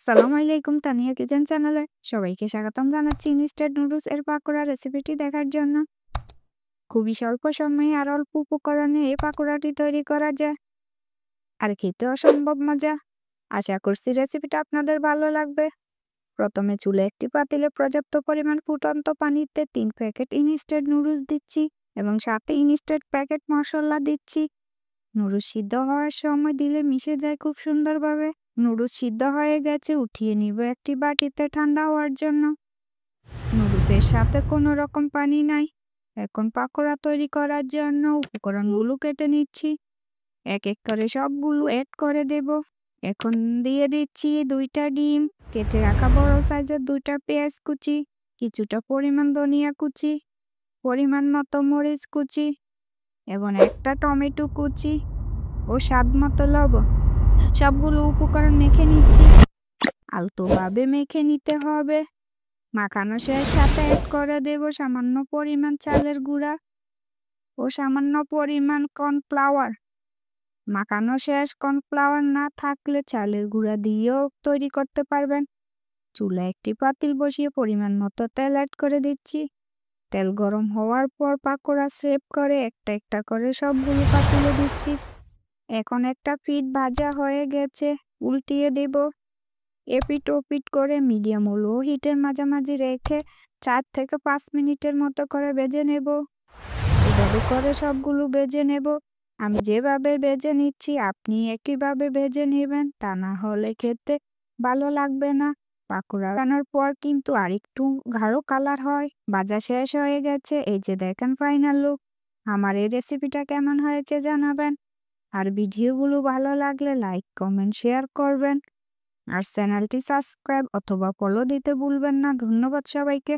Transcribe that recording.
আসসালামু আলাইকুম, তানিয়া কিচেন চ্যানেলে সবাইকে স্বাগতম জানাচ্ছি ইনস্ট্যান্ট নুডলস এর পাকোড়া রেসিপিটি দেখার জন্য। খুবই স্বল্প সময়ে আর অল্প উপকরণে এই পাকোড়াটি তৈরি করা যায়, আর খেতে অসম্ভব মজা। আশা করছি রেসিপিটা আপনাদের ভালো লাগবে। প্রথমে চুলে একটি পাতিলে পর্যাপ্ত পরিমাণ ফুটন্ত পানিতে 3 প্যাকেট ইনস্ট্যান্ট নুডলস দিচ্ছি এবং সাথে ইনস্ট্যান্ট প্যাকেট মশলা দিচ্ছি। নুডলস সিদ্ধ হওয়ার সময় দিলে মিশে যায় খুব সুন্দরভাবে। নুডলস সিদ্ধ হয়ে গেছে, উঠিয়ে নিব একটি বাটিতে ঠান্ডা হওয়ার জন্য। নুডলসের সাথে কোনো রকম পানি নাই। এখন পাকোড়া তৈরি করার জন্য উপকরণগুলো কেটে নিচ্ছি। এক এক করে সবগুলো অ্যাড করে দেব। এখন দিয়ে দিচ্ছি 2টা ডিম, কেটে রাখা বড় সাইজের 2টা পেঁয়াজ কুচি, কিছুটা পরিমাণ ধনিয়া কুচি, পরিমাণ মতো মরিচ কুচি এবং একটা টমেটো কুচি ও স্বাদ মতো লবণ। সবগুলো উপকরণ মেখে নিচ্ছি। আলতোভাবে মেখে নিতে হবে। মাখানো শেষ, সাথে অ্যাড করে দেব সামান্য পরিমাণ চালের গুঁড়া ও সামান্য পরিমাণ কর্নফ্লাওয়ার। মাখানো শেষ, কর্নফ্লাওয়ার না থাকলে চালের গুঁড়া দিয়েও তৈরি করতে পারবেন। চুলায় একটি পাতিল বসিয়ে পরিমাণ মতো তেল অ্যাড করে দিচ্ছি। তেল গরম হওয়ার পর পাকোড়া শেপ করে একটা একটা করে সবগুলো পাতিলে দিচ্ছি। এখন একটা পিঠ ভাজা হয়ে গেছে, উল্টিয়ে দেব। এপিট ওপিট করে মিডিয়াম ও লো হিটের মাঝামাঝি রেখে 4 থেকে 5 মিনিটের মতো করে ভেজে নেব। এভাবে করে সবগুলো ভেজে নেব। আমি যেভাবে ভেজে নিচ্ছি আপনি একইভাবে ভেজে নেবেন, তা না হলে খেতে ভালো লাগবে না। পাকোড়া বানানোর পর কিন্তু আরেকটু গাঢ় কালার হয়। ভাজা শেষ হয়ে গেছে, এই যে দেখেন ফাইনাল লুক। আমার এই রেসিপিটা কেমন হয়েছে জানাবেন, আর ভিডিওগুলো ভালো লাগলে লাইক কমেন্ট শেয়ার করবেন, আর চ্যানেলটি সাবস্ক্রাইব অথবা ফলো দিতে ভুলবেন না। ধন্যবাদ সবাইকে।